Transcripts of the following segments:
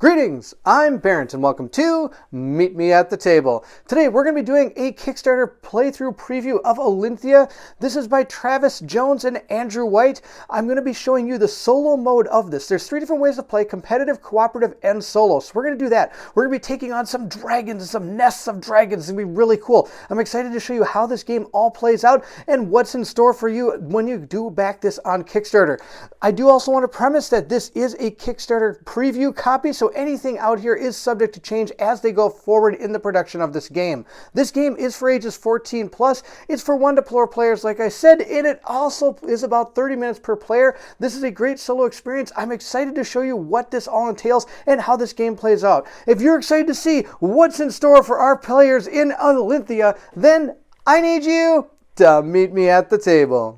Greetings, I'm Barrett and welcome to Meet Me at the Table. Today we're going to be doing a Kickstarter playthrough preview of Alynthia. This is by Travis Jones and Andrew White. I'm going to be showing you the solo mode of this. There's 3 different ways to play: competitive, cooperative, and solo. So we're going to do that. We're going to be taking on some dragons and some nests of dragons. It's going to be really cool. I'm excited to show you how this game all plays out and what's in store for you when you do back this on Kickstarter. I do also want to premise that this is a Kickstarter preview copy, so anything out here is subject to change as they go forward in the production of this game. This game is for ages 14 plus. It's for 1 to 4 players, like I said, and it also is about 30 minutes per player. This is a great solo experience. I'm excited to show you what this all entails and how this game plays out. If you're excited to see what's in store for our players in Alynthia, then I need you to meet me at the table.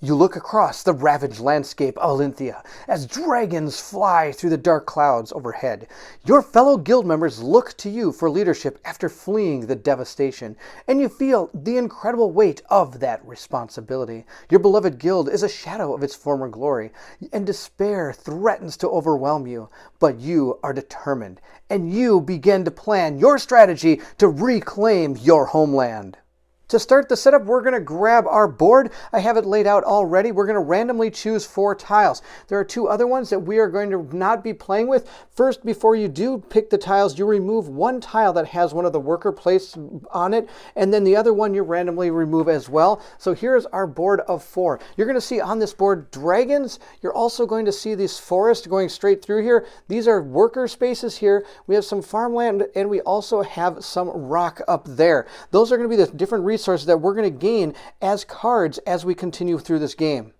You look across the ravaged landscape of Alynthia as dragons fly through the dark clouds overhead. Your fellow guild members look to you for leadership after fleeing the devastation, and you feel the incredible weight of that responsibility. Your beloved guild is a shadow of its former glory, and despair threatens to overwhelm you. But you are determined, and you begin to plan your strategy to reclaim your homeland. To start the setup, we're going to grab our board. I have it laid out already. We're going to randomly choose 4 tiles. There are 2 other ones that we are going to not be playing with. First, before you do pick the tiles, you remove 1 tile that has one of the worker placed on it, and then the other one you randomly remove as well. So here's our board of 4. You're going to see on this board dragons. You're also going to see this forest going straight through here. These are worker spaces here. We have some farmland, and we also have some rock up there. Those are going to be the different resources that we're going to gain as cards as we continue through this game.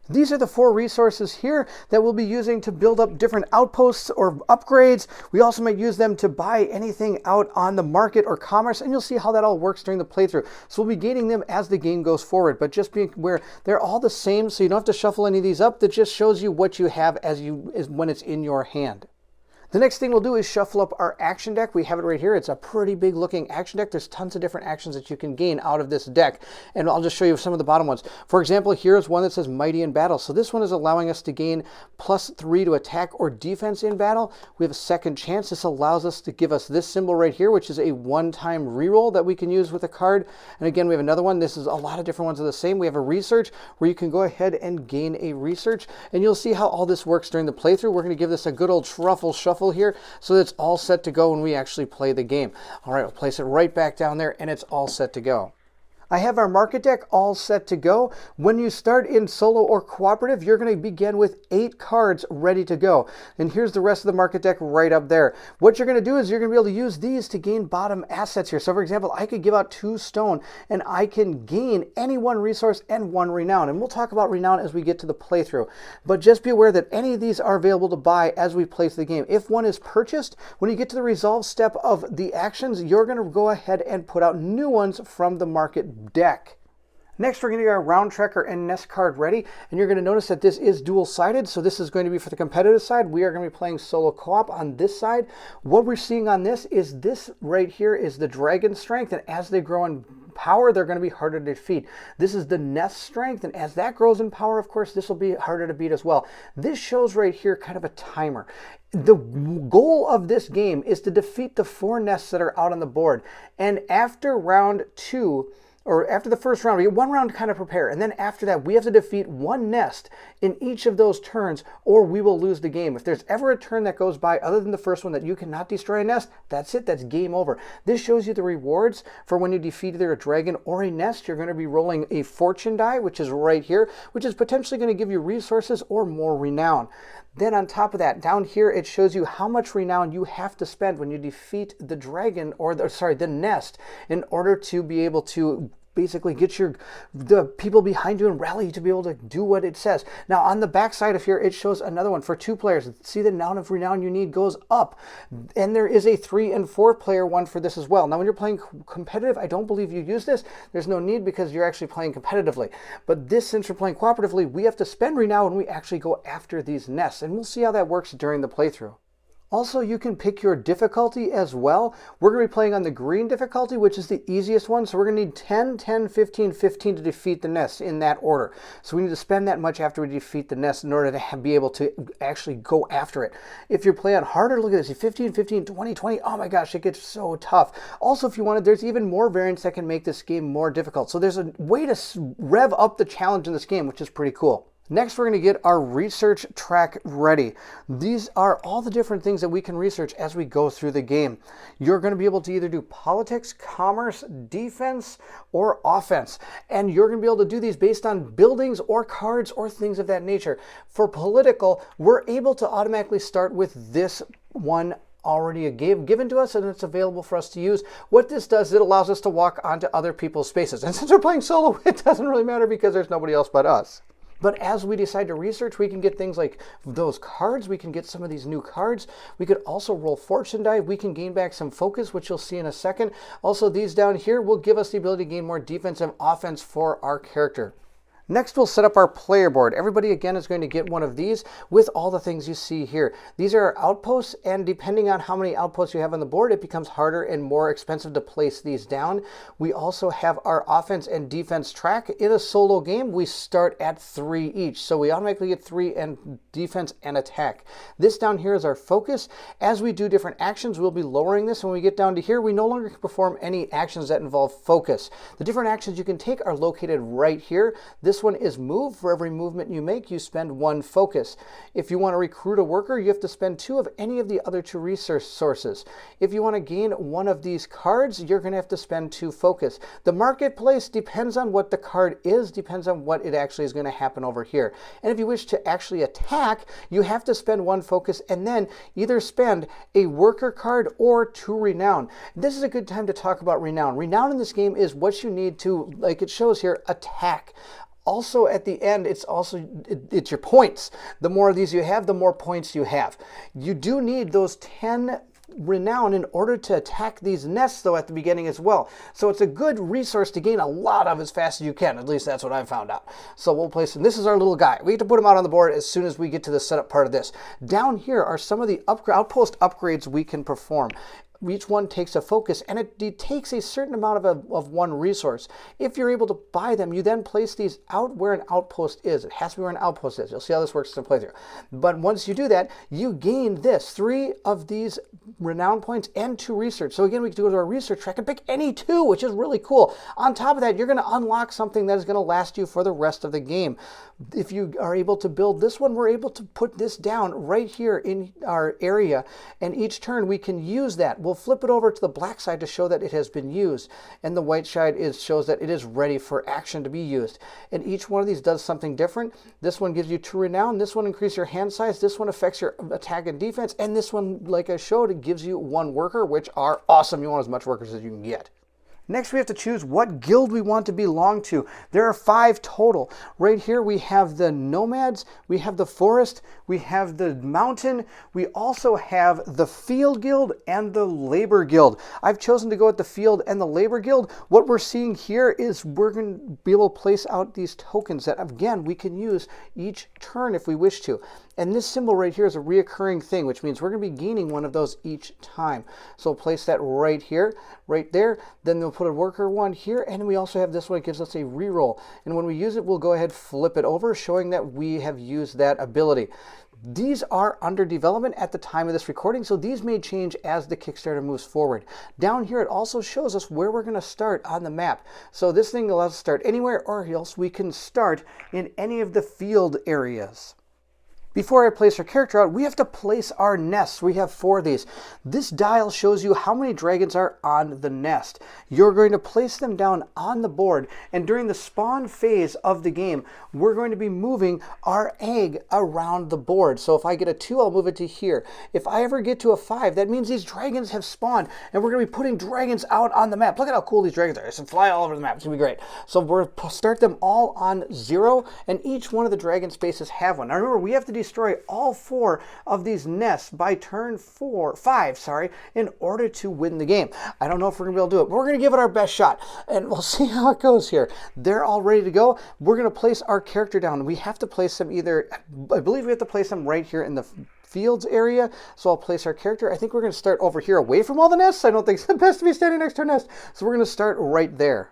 These are the 4 resources here that we'll be using to build up different outposts or upgrades. We also might use them to buy anything out on the market or commerce, and you'll see how that all works during the playthrough. So we'll be gaining them as the game goes forward, but just be aware they're all the same, so you don't have to shuffle any of these up. That just shows you what you have when it's in your hand. The next thing we'll do is shuffle up our action deck. We have it right here. It's a pretty big looking action deck. There's tons of different actions that you can gain out of this deck. And I'll just show you some of the bottom ones. For example, here's one that says Mighty in Battle. So this one is allowing us to gain +3 to attack or defense in battle. We have a second chance. This allows us to give us this symbol right here, which is a one-time reroll that we can use with a card. And again, we have another one. This is a lot of different ones of the same. We have a research where you can go ahead and gain a research. And you'll see how all this works during the playthrough. We're going to give this a good old truffle shuffle here, so that it's all set to go when we actually play the game. All right, we'll place it right back down there, and it's all set to go. I have our market deck all set to go. When you start in solo or cooperative, you're going to begin with 8 cards ready to go. And here's the rest of the market deck right up there. What you're going to do is you're going to be able to use these to gain bottom assets here. So for example, I could give out 2 stone, and I can gain any 1 resource and 1 renown. And we'll talk about renown as we get to the playthrough. But just be aware that any of these are available to buy as we play the game. If one is purchased, when you get to the resolve step of the actions, you're going to go ahead and put out new ones from the market deck. Next, we're going to get our round tracker and nest card ready, and you're going to notice that this is dual-sided, so this is going to be for the competitive side. We are going to be playing solo co-op on this side. What we're seeing on this right here is the dragon strength, and as they grow in power, they're going to be harder to defeat. This is the nest strength, and as that grows in power, of course, this will be harder to beat as well. This shows right here kind of a timer. The goal of this game is to defeat the 4 nests that are out on the board, and after round 2, or after the first round, we get 1 round to kind of prepare, and then after that, we have to defeat 1 nest in each of those turns, or we will lose the game. If there's ever a turn that goes by other than the first one that you cannot destroy a nest, that's it, that's game over. This shows you the rewards for when you defeat either a dragon or a nest. You're going to be rolling a fortune die, which is right here, which is potentially going to give you resources or more renown. Then on top of that, down here, it shows you how much renown you have to spend when you defeat the dragon, or the nest, in order to be able to basically get the people behind you and rally you to be able to do what it says. Now on the back side of here, it shows another one for 2 players. See, the amount of renown you need goes up. And there is a 3 and 4 player one for this as well. Now when you're playing competitive, I don't believe you use this. There's no need because you're actually playing competitively. But this, since we're playing cooperatively, we have to spend renown when we actually go after these nests. And we'll see how that works during the playthrough. Also, you can pick your difficulty as well. We're going to be playing on the green difficulty, which is the easiest one. So we're going to need 10, 10, 15, 15 to defeat the nest in that order. So we need to spend that much after we defeat the nest in order to be able to actually go after it. If you play on harder, look at this, 15, 15, 20, 20. Oh my gosh, it gets so tough. Also, if you wanted, there's even more variants that can make this game more difficult. So there's a way to rev up the challenge in this game, which is pretty cool. Next, we're going to get our research track ready. These are all the different things that we can research as we go through the game. You're going to be able to either do politics, commerce, defense, or offense. And you're going to be able to do these based on buildings or cards or things of that nature. For political, we're able to automatically start with this one already given to us, and it's available for us to use. What this does is it allows us to walk onto other people's spaces. And since we're playing solo, it doesn't really matter because there's nobody else but us. But as we decide to research, we can get things like those cards. We can get some of these new cards. We could also roll fortune die. We can gain back some focus, which you'll see in a second. Also, these down here will give us the ability to gain more defense and offense for our character. Next, we'll set up our player board. Everybody, again, is going to get one of these with all the things you see here. These are outposts, and depending on how many outposts you have on the board, it becomes harder and more expensive to place these down. We also have our offense and defense track. In a solo game, we start at 3 each, so we automatically get 3 in defense and attack. This down here is our focus. As we do different actions, we'll be lowering this. When we get down to here, we no longer can perform any actions that involve focus. The different actions you can take are located right here. This one is move. For every movement you make, you spend 1 focus. If you want to recruit a worker, you have to spend 2 of any of the other 2 resource sources. If you want to gain one of these cards, you're going to have to spend 2 focus. The marketplace depends on what the card is, depends on what it actually is going to happen over here. And if you wish to actually attack, you have to spend 1 focus and then either spend a worker card or 2 renown. This is a good time to talk about renown. Renown in this game is what you need to, like it shows here, attack. Also, at the end, it's your points. The more of these you have, the more points you have. You do need those 10 renown in order to attack these nests, though, at the beginning as well. So it's a good resource to gain a lot of as fast as you can. At least that's what I've found out. So we'll place him. This is our little guy. We have to put him out on the board as soon as we get to the setup part of this. Down here are some of the outpost upgrades we can perform. Each one takes a focus, and it takes a certain amount of 1 resource. If you're able to buy them, you then place these out where an outpost is. It has to be where an outpost is. You'll see how this works in playthrough. But once you do that, you gain this, 3 of these renown points and 2 research. So again, we can go to our research track and pick any 2, which is really cool. On top of that, you're going to unlock something that is going to last you for the rest of the game. If you are able to build this one, we're able to put this down right here in our area, and each turn we can use that. We'll flip it over to the black side to show that it has been used, and the white side shows that it is ready for action to be used. And each one of these does something different. This one gives you 2 renown, this one increases your hand size, this one affects your attack and defense, and this one, like I showed, it gives you 1 worker, which are awesome. You want as much workers as you can get. Next, we have to choose what guild we want to belong to. There are 5 total. Right here, we have the nomads, we have the forest, we have the mountain, we also have the field guild and the labor guild. I've chosen to go with the field and the labor guild. What we're seeing here is we're going to be able to place out these tokens that, again, we can use each turn if we wish to. And this symbol right here is a reoccurring thing, which means we're going to be gaining one of those each time. So we'll place that right here, right there. Then we'll put a worker one here, and we also have this one. It gives us a reroll. And when we use it, we'll go ahead, flip it over, showing that we have used that ability. These are under development at the time of this recording, so these may change as the Kickstarter moves forward. Down here, it also shows us where we're going to start on the map. So this thing allows us to start anywhere, or else we can start in any of the field areas. Before I place our character out, we have to place our nests. We have 4 of these. This dial shows you how many dragons are on the nest. You're going to place them down on the board, and during the spawn phase of the game, we're going to be moving our egg around the board. So if I get a 2, I'll move it to here. If I ever get to a 5, that means these dragons have spawned, and we're going to be putting dragons out on the map. Look at how cool these dragons are. They can fly all over the map. It's going to be great. So we're going to start them all on 0, and each one of the dragon spaces have one. Now remember, we have to destroy all 4 of these nests by turn 5, in order to win the game. I don't know if we're going to be able to do it, but we're going to give it our best shot, and we'll see how it goes here. They're all ready to go. We're going to place our character down. We have to place them I believe we have to place them right here in the fields area. So I'll place our character. I think we're going to start over here away from all the nests. I don't think it's the best to be standing next to a nest. So we're going to start right there.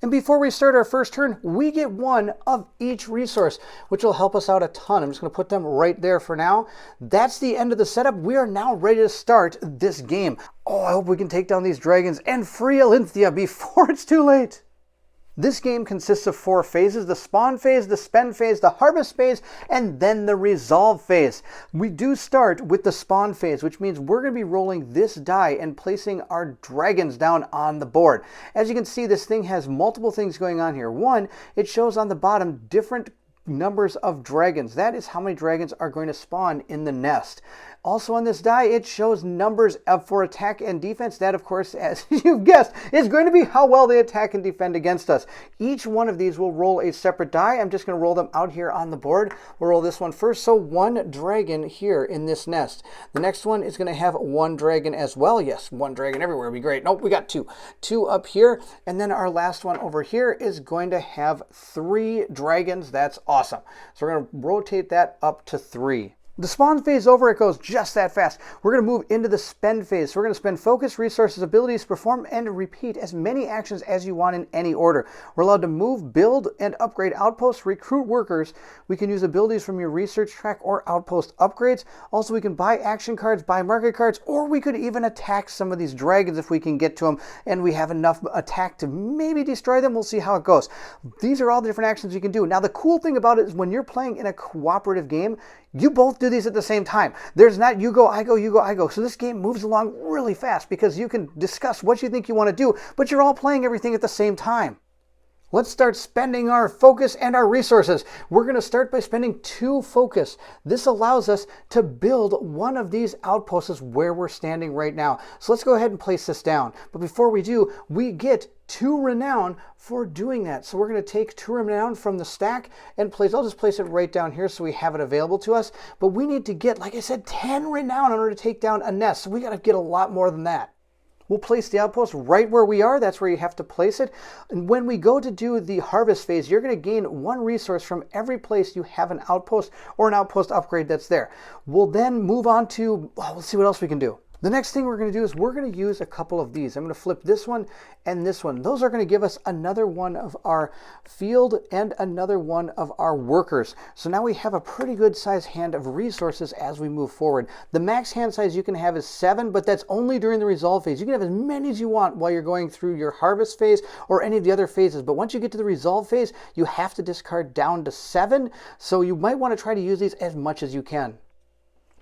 And before we start our first turn, we get 1 of each resource, which will help us out a ton. I'm just going to put them right there for now. That's the end of the setup. We are now ready to start this game. Oh, I hope we can take down these dragons and free Alynthia before it's too late. This game consists of 4 phases: the spawn phase, the spend phase, the harvest phase, and then the resolve phase. We do start with the spawn phase, which means we're going to be rolling this die and placing our dragons down on the board. As you can see, this thing has multiple things going on here. 1, it shows on the bottom different numbers of dragons. That is how many dragons are going to spawn in the nest. Also on this die, it shows numbers for attack and defense. That, of course, as you've guessed, is going to be how well they attack and defend against us. Each one of these will roll a separate die. I'm just going to roll them out here on the board. We'll roll this one first. So 1 dragon here in this nest. The next one is going to have 1 dragon as well. Yes, 1 dragon everywhere would be great. Nope, we got 2. 2 up here. And then our last one over here is going to have 3 dragons. That's awesome. So we're going to rotate that up to 3. The spawn phase over, it goes just that fast. We're going to move into the spend phase. So we're going to spend focus, resources, abilities, perform, and repeat as many actions as you want in any order. We're allowed to move, build, and upgrade outposts, recruit workers. We can use abilities from your research track or outpost upgrades. Also, we can buy action cards, buy market cards, or we could even attack some of these dragons if we can get to them and we have enough attack to maybe destroy them. We'll see how it goes. These are all the different actions you can do. Now, the cool thing about it is when you're playing in a cooperative game, you both do these at the same time. There's not you go, I go, you go, I go. So this game moves along really fast because you can discuss what you think you want to do, but you're all playing everything at the same time. Let's start spending our focus and our resources. We're going to start by spending 2 focus. This allows us to build one of these outposts where we're standing right now. So let's go ahead and place this down. But before we do, we get 2 renown for doing that. So we're going to take 2 renown from the stack and place, I'll just place it right down here so we have it available to us. But we need to get, like I said, 10 renown in order to take down a nest. So we got to get a lot more than that. We'll place the outpost right where we are. That's where you have to place it. And when we go to do the harvest phase, you're going to gain 1 resource from every place you have an outpost or an outpost upgrade that's there. We'll then move on to, let's see what else we can do. The next thing we're going to do is we're going to use a couple of these. I'm going to flip this one and this one. Those are going to give us another one of our field and another one of our workers. So now we have a pretty good size hand of resources as we move forward. The max hand size you can have is 7, but that's only during the resolve phase. You can have as many as you want while you're going through your harvest phase or any of the other phases. But once you get to the resolve phase, you have to discard down to 7. So you might want to try to use these as much as you can.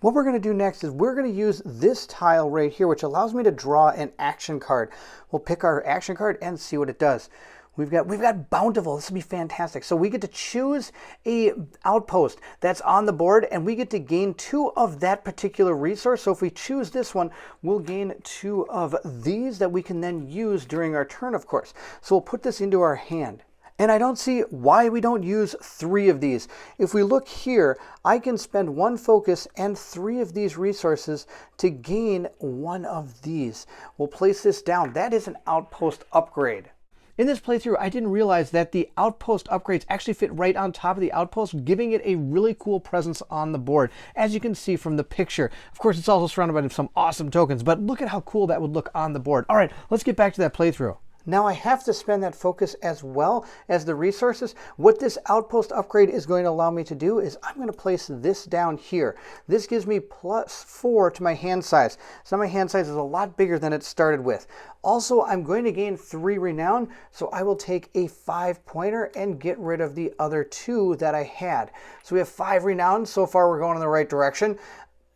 What we're going to do next is we're going to use this tile right here, which allows me to draw an action card. We'll pick our action card and see what it does. We've got Bountiful. This will be fantastic. So we get to choose a outpost that's on the board, and we get to gain 2 of that particular resource. So if we choose this one, we'll gain 2 of these that we can then use during our turn, of course. So we'll put this into our hand. And I don't see why we don't use 3 of these. If we look here, I can spend 1 focus and 3 of these resources to gain 1 of these. We'll place this down. That is an outpost upgrade. In this playthrough, I didn't realize that the outpost upgrades actually fit right on top of the outpost, giving it a really cool presence on the board, as you can see from the picture. Of course, it's also surrounded by some awesome tokens, but look at how cool that would look on the board. All right, let's get back to that playthrough. Now I have to spend that focus as well as the resources. What this outpost upgrade is going to allow me to do is I'm going to place this down here. This gives me +4 to my hand size. So my hand size is a lot bigger than it started with. Also, I'm going to gain 3 renown, so I will take a 5-pointer and get rid of the other 2 that I had. So we have 5 renown. So far we're going in the right direction.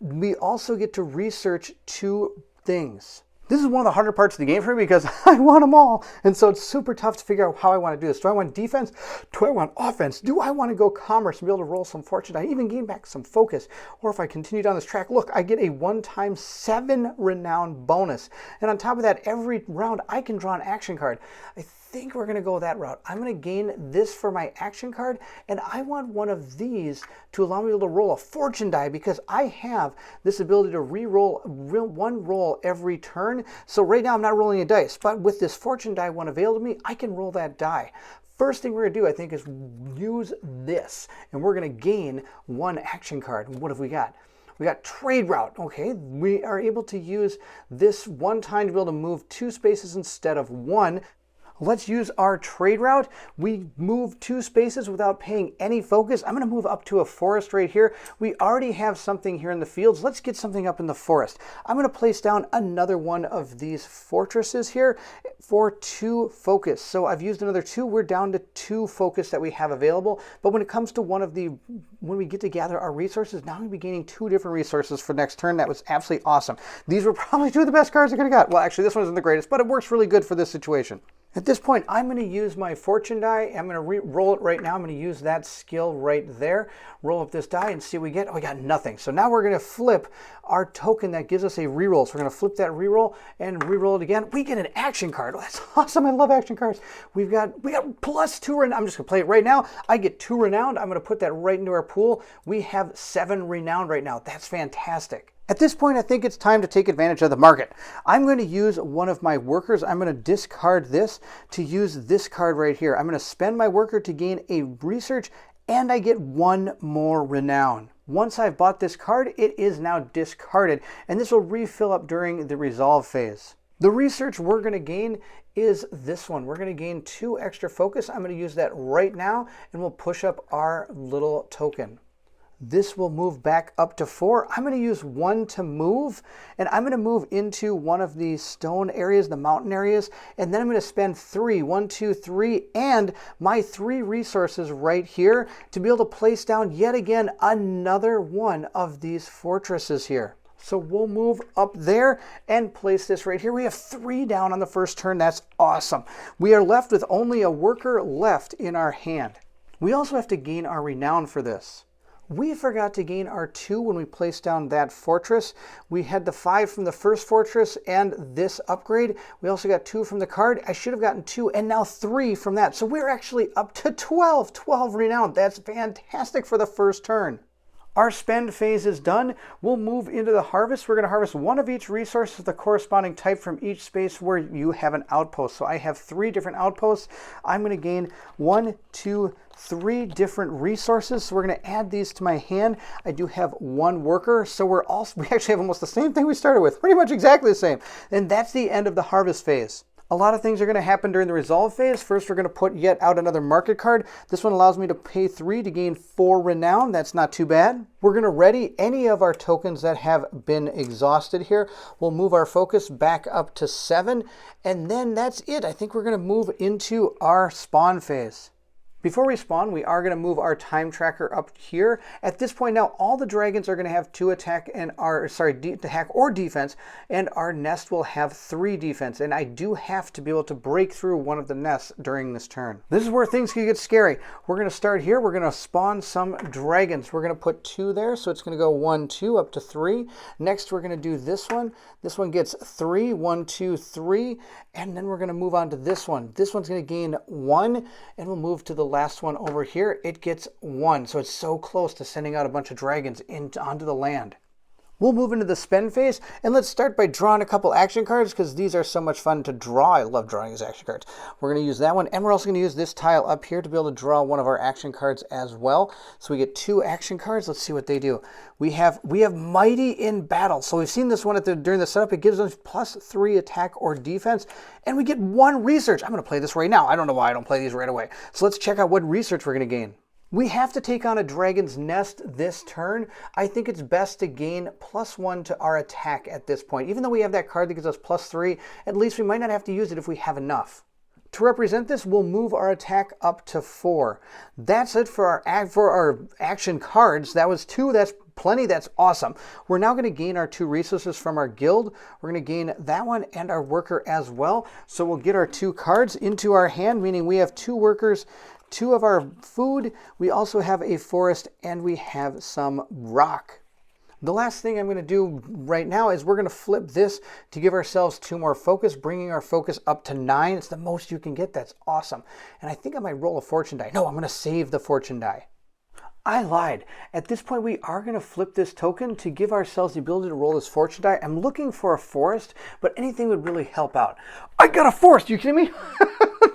We also get to research 2 things. This is one of the harder parts of the game for me because I want them all. And so it's super tough to figure out how I want to do this. Do I want defense? Do I want offense? Do I want to go commerce and be able to roll some fortune? I even gain back some focus. Or if I continue down this track, look, I get a 1x 7 renown bonus. And on top of that, every round I can draw an action card. I think we're going to go that route. I'm going to gain this for my action card, and I want one of these to allow me to roll a fortune die because I have this ability to re-roll one roll every turn. So right now I'm not rolling a dice, but with this fortune die one available to me, I can roll that die. First thing we're going to do, I think, is use this, and we're going to gain 1 action card. What have we got? We got trade route. Okay, we are able to use this one time to be able to move 2 spaces instead of 1. Let's use our trade route. We move 2 spaces without paying any focus. I'm going to move up to a forest right here. We already have something here in the fields. Let's get something up in the forest. I'm going to place down another one of these fortresses here for 2 focus. So I've used another 2. We're down to 2 focus that we have available. But when it comes to when we get to gather our resources, now I'm going to be gaining 2 different resources for next turn. That was absolutely awesome. These were probably 2 of the best cards I could have got. Well, actually, this one isn't the greatest, but it works really good for this situation. At this point, I'm going to use my fortune die. I'm going to roll it right now. I'm going to use that skill right there. Roll up this die and see what we get. Oh, we got nothing. So now we're going to flip our token that gives us a reroll. So we're going to flip that reroll and reroll it again. We get an action card. Oh, that's awesome. I love action cards. We got +2 renown. I'm just going to play it right now. I get 2 renowned. I'm going to put that right into our pool. We have 7 renowned right now. That's fantastic. At this point, I think it's time to take advantage of the market. I'm going to use one of my workers. I'm going to discard this to use this card right here. I'm going to spend my worker to gain a research, and I get 1 more renown. Once I've bought this card, it is now discarded, and this will refill up during the resolve phase. The research we're going to gain is this one. We're going to gain 2 extra focus. I'm going to use that right now, and we'll push up our little token. This will move back up to 4. I'm going to use 1 to move, and I'm going to move into one of these stone areas, the mountain areas, and then I'm going to spend 3, 1, 2, 3, and my 3 resources right here to be able to place down yet again another one of these fortresses here. So we'll move up there and place this right here. We have 3 down on the first turn. That's awesome. We are left with only a worker left in our hand. We also have to gain our renown for this. We forgot to gain our 2 when we placed down that fortress. We had the 5 from the first fortress and this upgrade. We also got 2 from the card. I should have gotten 2 and now 3 from that. So we're actually up to 12 renown. That's fantastic for the first turn. Our spend phase is done. We'll move into the harvest. We're going to harvest 1 of each resource of the corresponding type from each space where you have an outpost. So I have 3 different outposts. I'm going to gain 1, 2, 3 different resources. So we're going to add these to my hand. I do have 1 worker. So we actually have almost the same thing we started with. Pretty much exactly the same. And that's the end of the harvest phase. A lot of things are going to happen during the resolve phase. First, we're going to put yet out another market card. This one allows me to pay 3 to gain 4 renown. That's not too bad. We're going to ready any of our tokens that have been exhausted here. We'll move our focus back up to 7. And then that's it. I think we're going to move into our spawn phase. Before we spawn, we are going to move our time tracker up here. At this point now, all the dragons are going to have 2 attack and attack or defense, and our nest will have 3 defense. And I do have to be able to break through one of the nests during this turn. This is where things can get scary. We're going to start here. We're going to spawn some dragons. We're going to put 2 there, so it's going to go 1, 2 up to 3. Next, we're going to do this one. This one gets 3, 1, 2, 3, and then we're going to move on to this one. This one's going to gain 1, and we'll move to the last one over here. It gets 1, so it's so close to sending out a bunch of dragons onto the land. We'll move into the spend phase, and let's start by drawing a couple action cards because these are so much fun to draw. I love drawing these action cards. We're going to use that one, and we're also going to use this tile up here to be able to draw one of our action cards as well. So we get 2 action cards. Let's see what they do. We have Mighty in Battle. So we've seen this one during the setup. It gives us +3 attack or defense, and we get 1 research. I'm going to play this right now. I don't know why I don't play these right away. So let's check out what research we're going to gain. We have to take on a dragon's nest this turn. I think it's best to gain +1 to our attack at this point. Even though we have that card that gives us +3, at least we might not have to use it if we have enough. To represent this, we'll move our attack up to 4. That's it for our action cards. That was 2. That's plenty. That's awesome. We're now going to gain our 2 resources from our guild. We're going to gain that one and our worker as well. So we'll get our 2 cards into our hand, meaning we have 2 workers, 2 of our food, we also have a forest, and we have some rock. The last thing I'm going to do right now is we're going to flip this to give ourselves 2 more focus, bringing our focus up to 9. It's the most you can get. That's awesome. And I think I might roll a fortune die. No, I'm going to save the fortune die. I lied. At this point, we are going to flip this token to give ourselves the ability to roll this fortune die. I'm looking for a forest, but anything would really help out. I got a forest! You kidding me?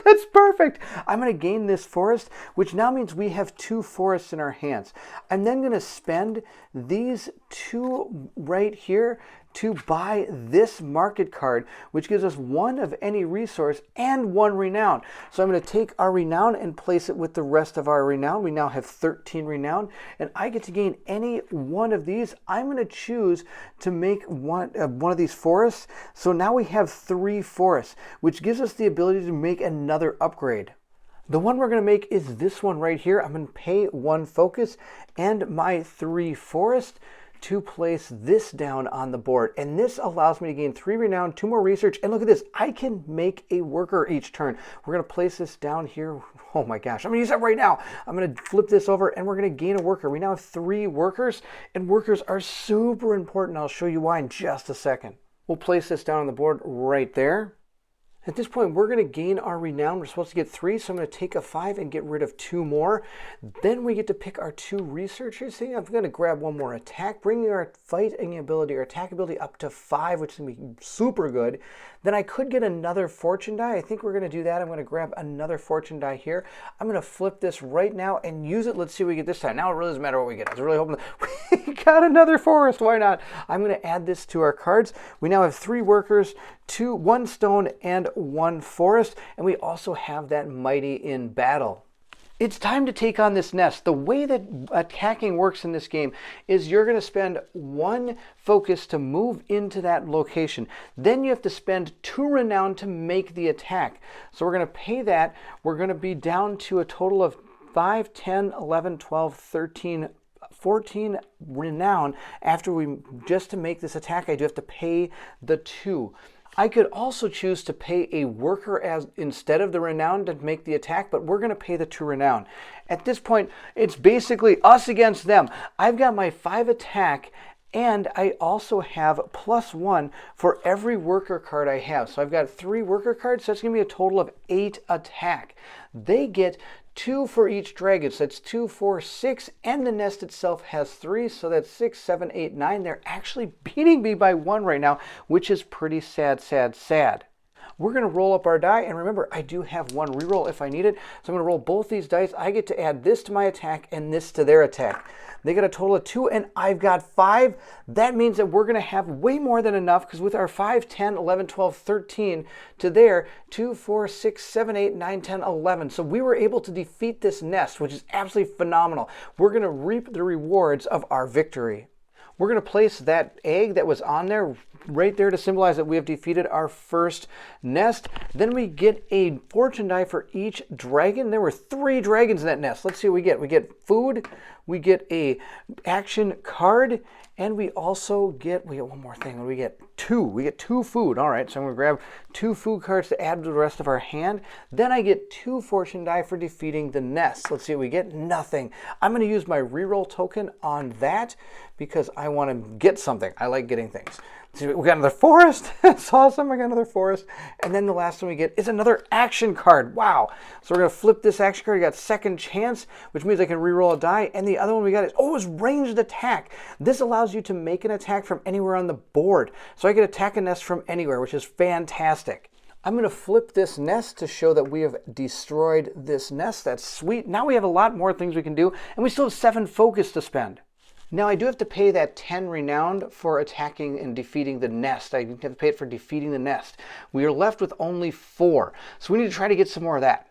That's perfect. I'm going to gain this forest, which now means we have 2 forests in our hands. I'm then going to spend these 2 right here to buy this market card, which gives us 1 of any resource and 1 renown. So I'm going to take our renown and place it with the rest of our renown. We now have 13 renown, and I get to gain any one of these. I'm going to choose to make one of these forests. So now we have 3 forests, which gives us the ability to make another upgrade. The one we're going to make is this one right here. I'm going to pay 1 focus and my 3 forest to place this down on the board. And this allows me to gain 3 renown, 2 more research. And look at this, I can make a worker each turn. We're going to place this down here. Oh my gosh, I'm going to use that right now. I'm going to flip this over and we're going to gain a worker. We now have 3 workers, and workers are super important. I'll show you why in just a second. We'll place this down on the board right there. At this point, we're going to gain our renown. We're supposed to get 3, so I'm going to take a 5 and get rid of 2 more. Then we get to pick our 2 researchers. See, I'm going to grab 1 more attack, bringing our fighting ability or attack ability up to 5, which is going to be super good. Then I could get another fortune die. I think we're going to do that. I'm going to grab another fortune die here. I'm going to flip this right now and use it. Let's see what we get this time. Now it really doesn't matter what we get. I was really hoping that we got another forest. Why not? I'm going to add this to our cards. We now have 3 workers, 1 stone, and 1 forest, and we also have that Mighty in Battle. It's time to take on this nest. The way that attacking works in this game is you're going to spend 1 focus to move into that location. Then you have to spend 2 renown to make the attack. So we're going to pay that. We're going to be down to a total of 5, 10, 11, 12, 13, 14 renown. After just to make this attack, I do have to pay the 2. I could also choose to pay a worker instead of the renown to make the attack, but we're going to pay the 2 renown. At this point, it's basically us against them. I've got my 5 attack, and I also have +1 for every worker card I have. So I've got 3 worker cards, so that's going to be a total of 8 attack. They get 2 for each dragon, so that's 2, 4, 6, and the nest itself has 3, so that's 6, 7, 8, 9. They're actually beating me by 1 right now, which is pretty sad, sad, sad. We're going to roll up our die, and remember, I do have 1 reroll if I need it, so I'm going to roll both these dice. I get to add this to my attack and this to their attack. They got a total of 2, and I've got 5. That means that we're going to have way more than enough, because with our 5, 10, 11, 12, 13 to there, 2, 4, 6, 7, 8, 9, 10, 11. So we were able to defeat this nest, which is absolutely phenomenal. We're going to reap the rewards of our victory. We're going to place that egg that was on there right there to symbolize that we have defeated our first nest. Then we get a fortune die for each dragon. There were 3 dragons in that nest. Let's see what we get. We get food, we get a action card, and we also get, one more thing. We get 2. We get 2 food. All right, so I'm going to grab 2 food cards to add to the rest of our hand. Then I get 2 fortune die for defeating the nest. Let's see what we get. Nothing. I'm going to use my reroll token on that because I want to get something. I like getting things. So we got another forest. That's awesome. I got another forest. And then the last one we get is another action card. Wow. So we're going to flip this action card. You got second chance, which means I can reroll a die. And the other one we got is ranged attack. This allows you to make an attack from anywhere on the board. So I can attack a nest from anywhere, which is fantastic. I'm going to flip this nest to show that we have destroyed this nest. That's sweet. Now we have a lot more things we can do, and we still have 7 focus to spend. Now I do have to pay that 10 renowned for attacking and defeating the nest. I have to pay it for defeating the nest. We are left with only 4, so we need to try to get some more of that.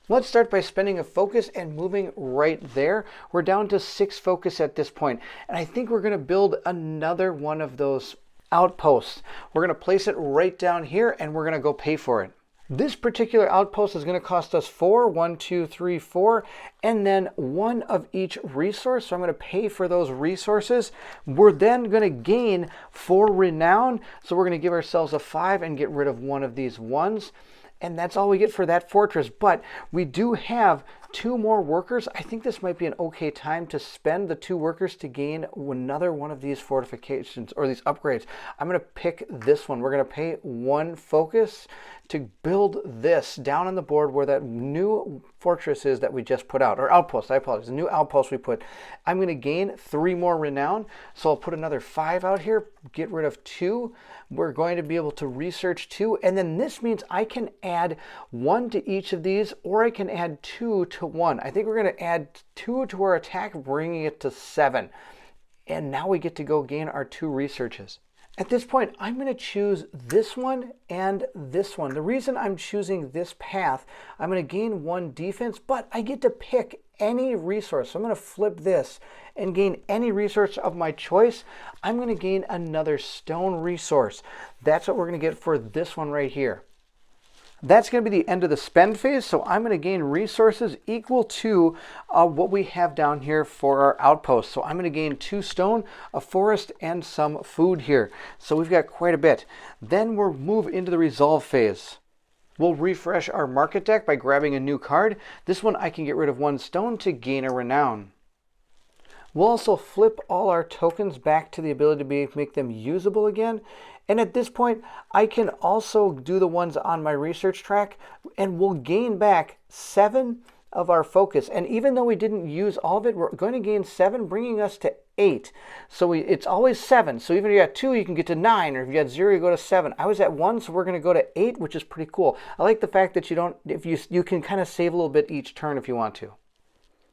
Let's start by spending a focus and moving right there. We're down to 6 focus at this point, and I think we're going to build another one of those outposts. We're going to place it right down here, and we're going to go pay for it. This particular outpost is going to cost us 4, 1, 2, 3, 4, and then 1 of each resource. So I'm going to pay for those resources. We're then going to gain 4 renown. So we're going to give ourselves a 5 and get rid of one of these 1s. And that's all we get for that fortress. But we do have 2 more workers. I think this might be an okay time to spend the 2 workers to gain another one of these fortifications or these upgrades. I'm going to pick this one. We're going to pay 1 focus to build this down on the board where that new fortress is that we just put out, or outpost, I apologize, the new outpost we put. I'm going to gain 3 more renown, so I'll put another 5 out here, get rid of 2. We're going to be able to research 2, and then this means I can add 1 to each of these, or I can add 2 to 1. I think we're going to add 2 to our attack, bringing it to 7. And now we get to go gain our 2 researches. At this point, I'm going to choose this one and this one. The reason I'm choosing this path, I'm going to gain 1 defense, but I get to pick any resource. So I'm going to flip this and gain any resource of my choice. I'm going to gain another stone resource. That's what we're going to get for this one right here. That's going to be the end of the spend phase, so I'm going to gain resources equal to what we have down here for our outpost. So I'm going to gain 2 stone, a forest, and some food here. So we've got quite a bit. Then we'll move into the resolve phase. We'll refresh our market deck by grabbing a new card. This one I can get rid of 1 stone to gain a renown. We'll also flip all our tokens back to the ability to make them usable again. And at this point, I can also do the ones on my research track, and we'll gain back 7 of our focus. And even though we didn't use all of it, we're going to gain 7, bringing us to 8. So it's always 7. So even if you got 2, you can get to 9, or if you got 0, you go to 7. I was at 1, so we're going to go to 8, which is pretty cool. I like the fact that you can kind of save a little bit each turn if you want to.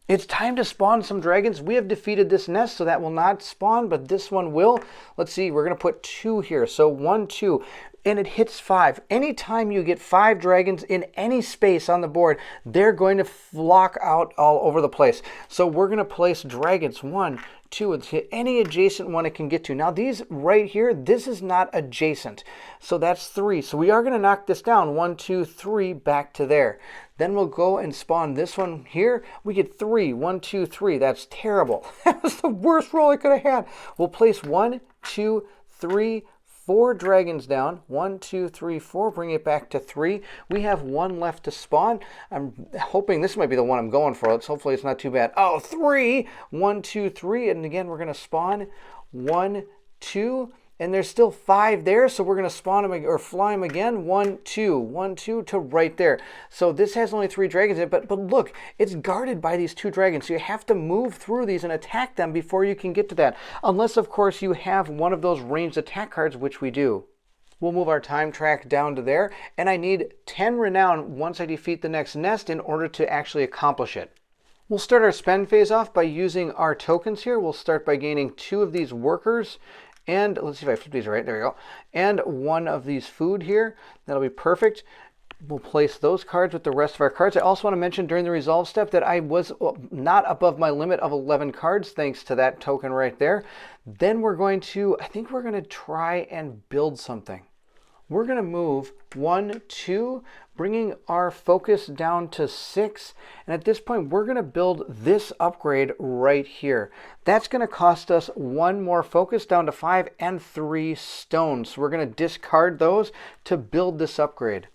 It's time to spawn some dragons. We have defeated this nest, so that will not spawn, but this one will. Let's see, we're going to put 2 here. So 1, 2, and it hits 5. Anytime you get 5 dragons in any space on the board, they're going to flock out all over the place. So we're going to place dragons 1, 2, and hit any adjacent one it can get to. Now these right here, this is not adjacent. So that's 3. So we are going to knock this down. 1, 2, 3, back to there. Then we'll go and spawn this one here. We get 3. 1, 2, 3. That's terrible. That was the worst roll I could have had. We'll place 1, 2, 3, 4 dragons down. 1, 2, 3, 4. Bring it back to 3. We have 1 left to spawn. I'm hoping this might be the one I'm going for. Hopefully it's not too bad. Oh, 3. 1, 2, 3. And again, we're going to spawn 1, 2. And there's still 5 there, so we're going to spawn them or fly them again. 1, 2, 1, 2 to right there. So this has only 3 dragons in it, but look, it's guarded by these 2 dragons. So you have to move through these and attack them before you can get to that. Unless, of course, you have one of those ranged attack cards, which we do. We'll move our time track down to there, and I need 10 renown once I defeat the next nest in order to actually accomplish it. We'll start our spend phase off by using our tokens here. We'll start by gaining 2 of these workers. And let's see if I flip these right. There we go. And 1 of these food here. That'll be perfect. We'll place those cards with the rest of our cards. I also want to mention during the resolve step that I was not above my limit of 11 cards thanks to that token right there. Then we're going to, I think we're going to try and build something. We're going to move 1, 2, bringing our focus down to 6. And at this point, we're going to build this upgrade right here. That's going to cost us 1 more focus down to 5 and 3 stones. So we're going to discard those to build this upgrade.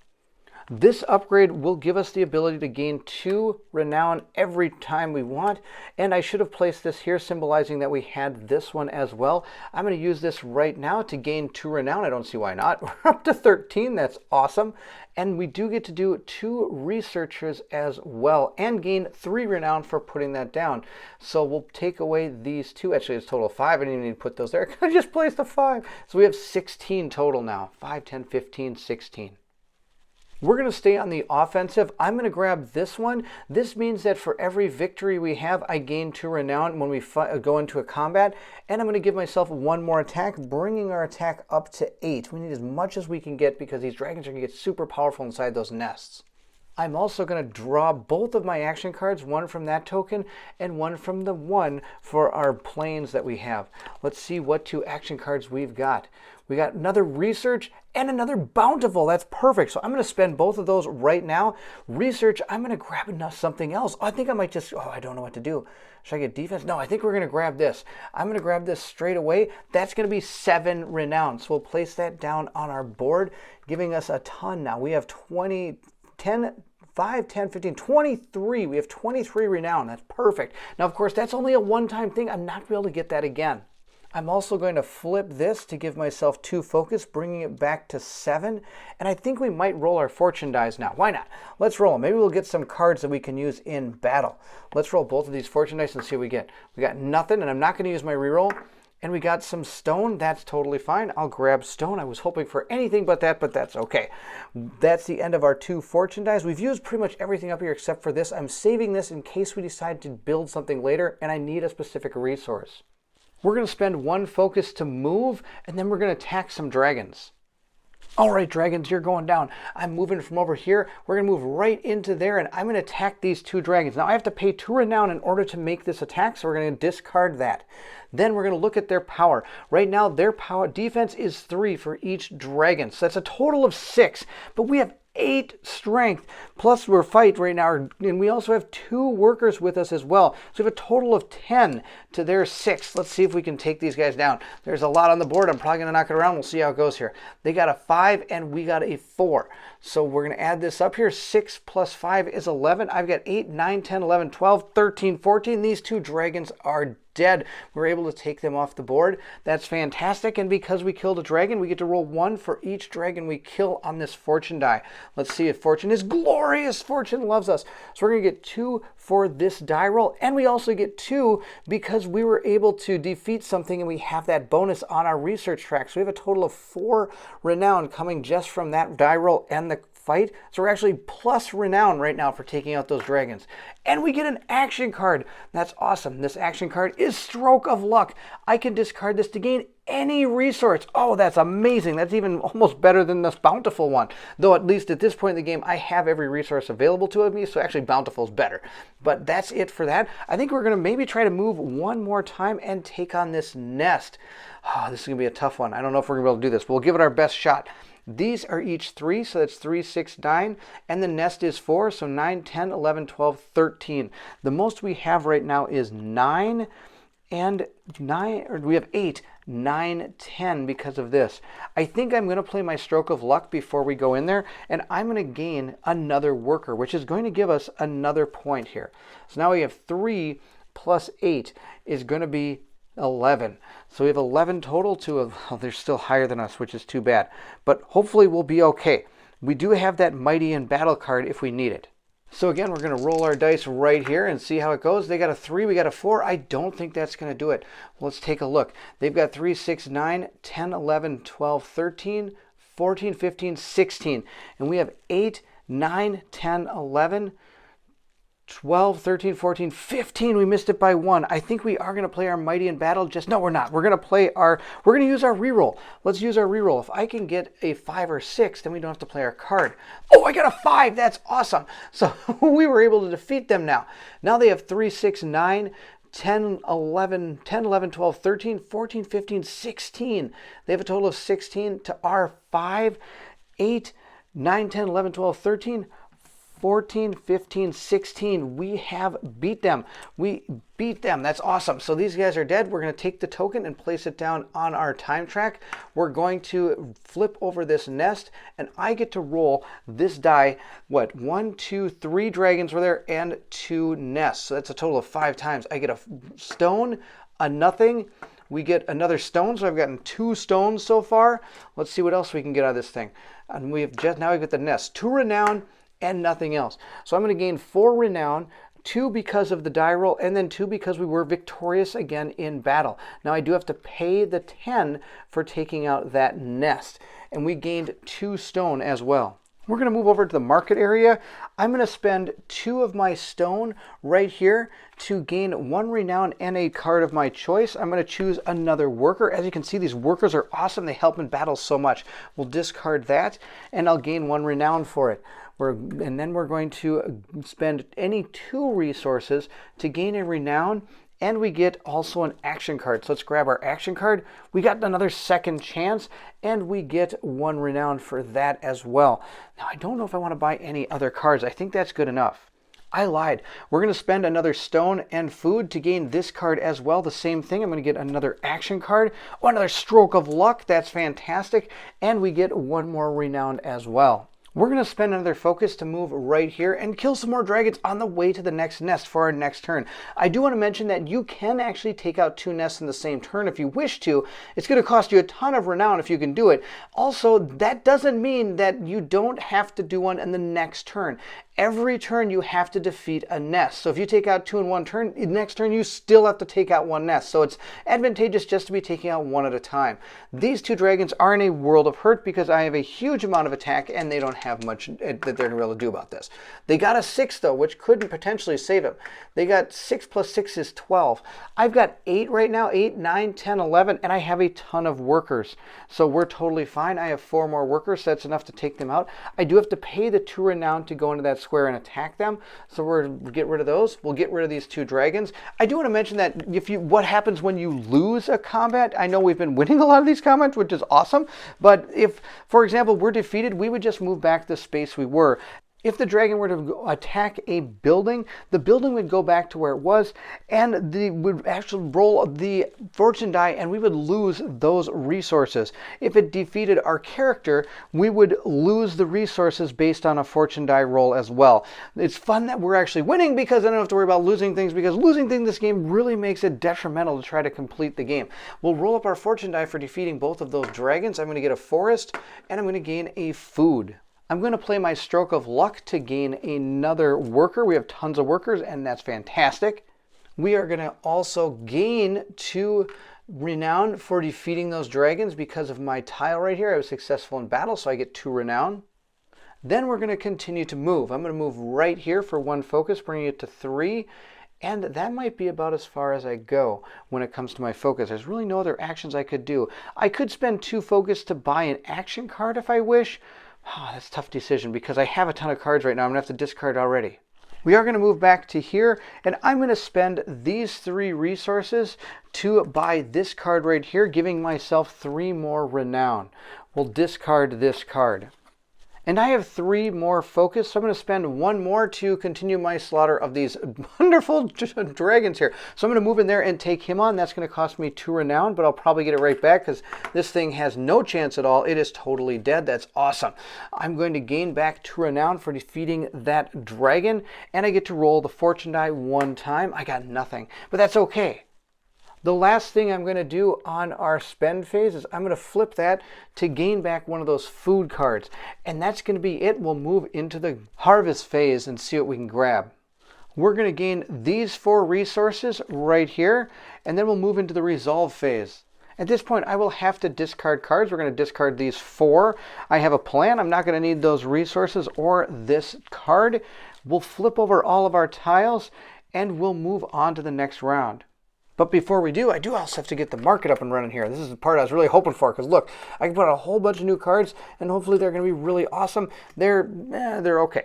This upgrade will give us the ability to gain 2 renown every time we want, and I should have placed this here symbolizing that we had this one as well. I'm going to use this right now to gain 2 renown. I don't see why not. We're up to 13. That's awesome. And we do get to do 2 researchers as well and gain 3 renown for putting that down. So we'll take away these 2. Actually, it's total of 5. I didn't even need to put those there. I just placed the 5. So we have 16 total now. 5, 10, 15, 16. We're going to stay on the offensive. I'm going to grab this one. This means that for every victory we have, I gain 2 renown when we go into a combat. And I'm going to give myself 1 more attack, bringing our attack up to 8. We need as much as we can get because these dragons are going to get super powerful inside those nests. I'm also going to draw both of my action cards, one from that token and one from the one for our planes that we have. Let's see what 2 action cards we've got. We got another research and another bountiful. That's perfect. So I'm going to spend both of those right now. Research, I'm going to grab something else. I think I might just, I don't know what to do. Should I get defense? No, I think we're going to grab this. I'm going to grab this straight away. That's going to be 7 renown. So we'll place that down on our board, giving us a ton now. We have 5, 10, 15, 23. We have 23 renown. That's perfect. Now, of course, that's only a one-time thing. I'm not going to be able to get that again. I'm also going to flip this to give myself 2 focus, bringing it back to 7. And I think we might roll our fortune dice now. Why not? Let's roll them. Maybe we'll get some cards that we can use in battle. Let's roll both of these fortune dice and see what we get. We got nothing, and I'm not going to use my reroll. And we got some stone. That's totally fine. I'll grab stone. I was hoping for anything but that, but that's okay. That's the end of our 2 fortune dice. We've used pretty much everything up here except for this. I'm saving this in case we decide to build something later and I need a specific resource. We're going to spend 1 focus to move, and then we're going to attack some dragons. All right, dragons, you're going down. I'm moving from over here. We're going to move right into there, and I'm going to attack these 2 dragons. Now, I have to pay 2 renown in order to make this attack, so we're going to discard that. Then we're going to look at their power. Right now, their power defense is 3 for each dragon, so that's a total of 6. But we have 8 strength, plus we're fight right now, and we also have 2 workers with us as well. So we have a total of 10 to their 6. Let's see if we can take these guys down. There's a lot on the board. I'm probably going to knock it around. We'll see how it goes here. They got a 5 and we got a 4. So we're going to add this up here. 6 plus 5 is 11. I've got 8, 9, 10, 11, 12, 13, 14. These 2 dragons are dead. We're able to take them off the board. That's fantastic. And because we killed a dragon, we get to roll 1 for each dragon we kill on this fortune die. Let's see if fortune is glorious. Fortune loves us. So we're going to get 2 for this die roll. And we also get 2 because we were able to defeat something and we have that bonus on our research track. So we have a total of 4 renown coming just from that die roll and the fight. So we're actually plus renown right now for taking out those dragons. And we get an action card. That's awesome. This action card is Stroke of Luck. I can discard this to gain any resource. Oh, that's amazing. That's even almost better than this bountiful one. Though at least at this point in the game, I have every resource available to me, so actually bountiful is better. But that's it for that. I think we're going to maybe try to move 1 more time and take on this nest. Oh, this is going to be a tough one. I don't know if we're going to be able to do this, but we'll give it our best shot. These are each 3, so that's 3, 6, 9, and the nest is 4, so 9, 10, 11, 12, 13. The most we have right now is 9 and 9, or we have 8, 9, 10 because of this. I think I'm going to play my Stroke of Luck before we go in there, and I'm going to gain another worker, which is going to give us another point here. So now we have 3 plus 8 is going to be 11. So we have 11 total to, they're still higher than us, which is too bad. But hopefully we'll be okay. We do have that Mighty in Battle card if we need it. So again, we're going to roll our dice right here and see how it goes. They got a 3, we got a 4. I don't think that's going to do it. Let's take a look. They've got 3, 6, 9, 10, 11, 12, 13, 14, 15, 16. And we have 8, 9, 10, 11, 12, 13, 14, 15. We missed it by 1. I think we are going to play our Mighty in Battle. No, we're not. We're going to use our reroll. Let's use our reroll. If I can get a 5 or 6, then we don't have to play our card. Oh, I got a 5. That's awesome. So we were able to defeat them now. Now they have 3, 6, 9, 10, 11, 12, 13, 14, 15, 16. They have a total of 16 to our 5, 8, 9, 10, 11, 12, 13, 14, 15, 16. We have beat them. We beat them. That's awesome. So these guys are dead. We're going to take the token and place it down on our time track. We're going to flip over this nest, and I get to roll this die. What? 1, 2, 3 dragons were there and 2 nests. So that's a total of 5 times. I get a stone, a nothing. We get another stone, so I've gotten 2 stones so far. Let's see what else we can get out of this thing. And we've just now we get the nest, 2 renown and nothing else. So I'm going to gain 4 renown, 2 because of the die roll, and then 2 because we were victorious again in battle. Now I do have to pay the 10 for taking out that nest, and we gained 2 stone as well. We're going to move over to the market area. I'm going to spend 2 of my stone right here to gain 1 renown and a card of my choice. I'm going to choose another worker. As you can see, these workers are awesome. They help in battle so much. We'll discard that, and I'll gain 1 renown for it. And then we're going to spend any 2 resources to gain a renown, and we get also an action card. So let's grab our action card. We got another second chance, and we get 1 renown for that as well. Now, I don't know if I want to buy any other cards. I think that's good enough. I lied. We're going to spend another stone and food to gain this card as well. The same thing. I'm going to get another action card. Oh, another stroke of luck. That's fantastic. And we get 1 more renown as well. We're going to spend another focus to move right here and kill some more dragons on the way to the next nest for our next turn. I do want to mention that you can actually take out 2 nests in the same turn if you wish to. It's going to cost you a ton of renown if you can do it. Also, that doesn't mean that you don't have to do one in the next turn. Every turn you have to defeat a nest. So if you take out 2 in one turn, next turn you still have to take out 1 nest. So it's advantageous just to be taking out 1 at a time. These 2 dragons are in a world of hurt because I have a huge amount of attack and they don't have much that they're going to be able to do about this. They got a 6 though, which could potentially save them. They got 6 plus 6 is 12. I've got 8 right now, 8, 9, 10, 11, and I have a ton of workers. So we're totally fine. I have 4 more workers, so that's enough to take them out. I do have to pay the 2 renown to go into that square and attack them, so we'll get rid of those. We'll get rid of these 2 dragons. I do want to mention that what happens when you lose a combat. I know we've been winning a lot of these combats, which is awesome, but if, for example, we're defeated, we would just move back the space we were. If the dragon were to attack a building, the building would go back to where it was, and they would actually roll the fortune die, and we would lose those resources. If it defeated our character, we would lose the resources based on a fortune die roll as well. It's fun that we're actually winning because I don't have to worry about losing things, because losing things in this game really makes it detrimental to try to complete the game. We'll roll up our fortune die for defeating both of those dragons. I'm going to get a forest, and I'm going to gain a food. I'm going to play my stroke of luck to gain another worker. We have tons of workers, and that's fantastic. We are going to also gain 2 renown for defeating those dragons because of my tile right here. I was successful in battle, so I get 2 renown. Then we're going to continue to move. I'm going to move right here for 1 focus, bringing it to 3. And that might be about as far as I go when it comes to my focus. There's really no other actions I could do. I could spend 2 focus to buy an action card if I wish. Oh, that's a tough decision because I have a ton of cards right now. I'm going to have to discard already. We are going to move back to here, and I'm going to spend these 3 resources to buy this card right here, giving myself 3 more renown. We'll discard this card. And I have 3 more focus, so I'm going to spend 1 more to continue my slaughter of these wonderful dragons here. So I'm going to move in there and take him on. That's going to cost me 2 renown, but I'll probably get it right back because this thing has no chance at all. It is totally dead. That's awesome. I'm going to gain back 2 renown for defeating that dragon, and I get to roll the fortune die 1 time. I got nothing, but that's okay. The last thing I'm going to do on our spend phase is I'm going to flip that to gain back one of those food cards. And that's going to be it. We'll move into the harvest phase and see what we can grab. We're going to gain these 4 resources right here, and then we'll move into the resolve phase. At this point, I will have to discard cards. We're going to discard these 4. I have a plan. I'm not going to need those resources or this card. We'll flip over all of our tiles, and we'll move on to the next round. But before we do, I do also have to get the market up and running here. This is the part I was really hoping for, because look, I can put out a whole bunch of new cards, and hopefully they're going to be really awesome. They're okay.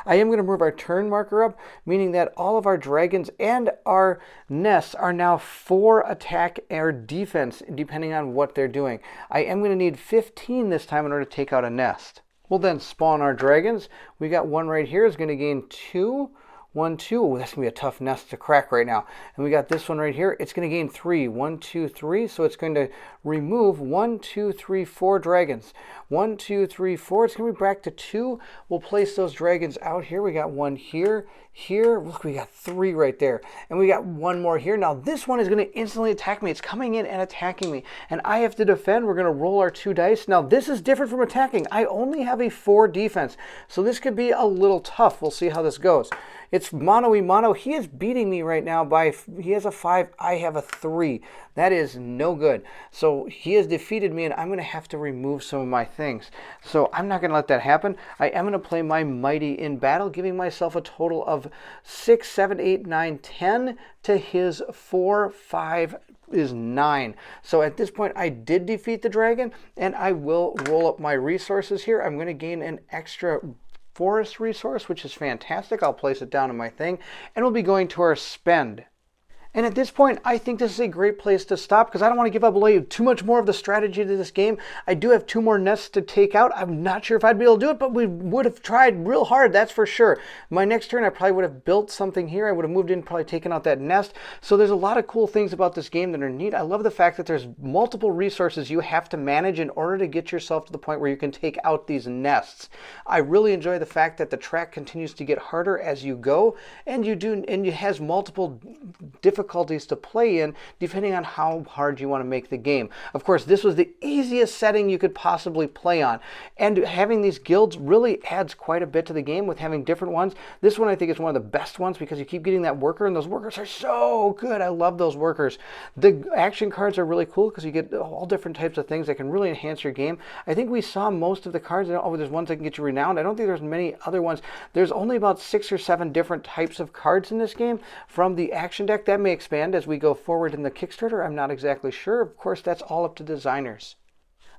I am going to move our turn marker up, meaning that all of our dragons and our nests are now 4 attack or defense, depending on what they're doing. I am going to need 15 this time in order to take out a nest. We'll then spawn our dragons. We got one right here is going to gain 2. 1, 2. Oh, that's going to be a tough nest to crack right now. And we got this one right here. It's going to gain 3. 1, 2, 3. So it's going to remove 1, 2, 3, 4 dragons. 1, 2, 3, 4. It's going to be back to 2. We'll place those dragons out here. We got one here, here. Look, we got 3 right there. And we got one more here. Now this one is going to instantly attack me. It's coming in and attacking me. And I have to defend. We're going to roll our 2 dice. Now this is different from attacking. I only have a 4 defense. So this could be a little tough. We'll see how this goes. It's mono-y-mono. He is beating me right now by, he has a 5, I have a 3. That is no good. So he has defeated me, and I'm going to have to remove some of my things. So I'm not going to let that happen. I am going to play my Mighty in battle, giving myself a total of 6, 7, 8, 9, 10 to his 4, 5 is 9. So at this point, I did defeat the dragon, and I will roll up my resources here. I'm going to gain an extra forest resource, which is fantastic. I'll place it down in my thing, and we'll be going to our spend. And at this point, I think this is a great place to stop because I don't want to give up away too much more of the strategy to this game. I do have 2 more nests to take out. I'm not sure if I'd be able to do it, but we would have tried real hard, that's for sure. My next turn, I probably would have built something here. I would have moved in, probably taken out that nest. So there's a lot of cool things about this game that are neat. I love the fact that there's multiple resources you have to manage in order to get yourself to the point where you can take out these nests. I really enjoy the fact that the track continues to get harder as you go, and it has multiple difficulties to play in depending on how hard you want to make the game. Of course, this was the easiest setting you could possibly play on, and having these guilds really adds quite a bit to the game with having different ones. This one I think is one of the best ones because you keep getting that worker, and those workers are so good. I love those workers. The action cards are really cool because you get all different types of things that can really enhance your game. I think we saw most of the cards. Oh, there's ones that can get you renowned. I don't think there's many other ones. There's only about 6 or 7 different types of cards in this game from the action deck. That may expand as we go forward in the Kickstarter. I'm not exactly sure. Of course, that's all up to designers.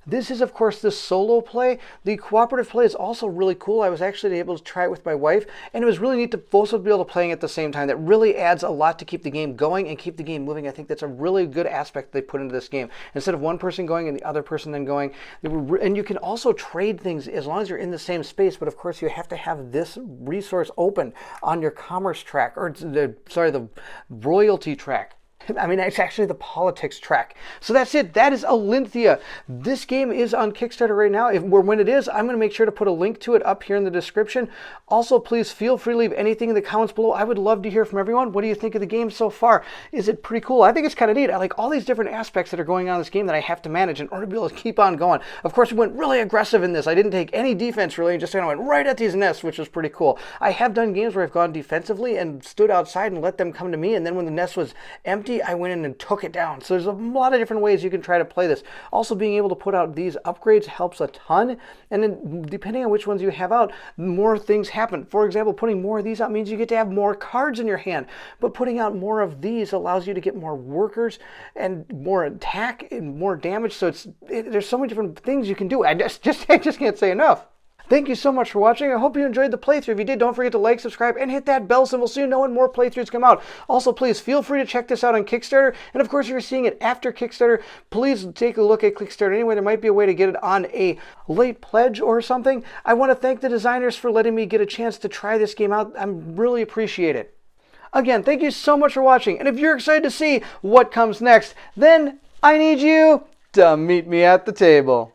This is, of course, the solo play. The cooperative play is also really cool. I was actually able to try it with my wife, and it was really neat to both be able to play at the same time. That really adds a lot to keep the game going and keep the game moving. I think that's a really good aspect they put into this game. Instead of one person going and the other person then going, and you can also trade things as long as you're in the same space, but of course you have to have this resource open on your commerce track, or the royalty track. I mean, it's actually the politics track. So that's it. That is Alynthia. This game is on Kickstarter right now. When it is, I'm going to make sure to put a link to it up here in the description. Also, please feel free to leave anything in the comments below. I would love to hear from everyone. What do you think of the game so far? Is it pretty cool? I think it's kind of neat. I like all these different aspects that are going on in this game that I have to manage in order to be able to keep on going. Of course, we went really aggressive in this. I didn't take any defense really, just kind of went right at these nests, which was pretty cool. I have done games where I've gone defensively and stood outside and let them come to me, and then when the nest was empty, I went in and took it down. So there's a lot of different ways you can try to play this. Also, being able to put out these upgrades helps a ton, and then depending on which ones you have out, more things happen. For example, putting more of these out means you get to have more cards in your hand, but putting out more of these allows you to get more workers and more attack and more damage. So there's so many different things you can do. I just can't say enough. Thank you so much for watching. I hope you enjoyed the playthrough. If you did, don't forget to like, subscribe, and hit that bell symbol so you know when more playthroughs come out. Also, please feel free to check this out on Kickstarter. And of course, if you're seeing it after Kickstarter, please take a look at Kickstarter anyway. There might be a way to get it on a late pledge or something. I want to thank the designers for letting me get a chance to try this game out. I really appreciate it. Again, thank you so much for watching. And if you're excited to see what comes next, then I need you to meet me at the table.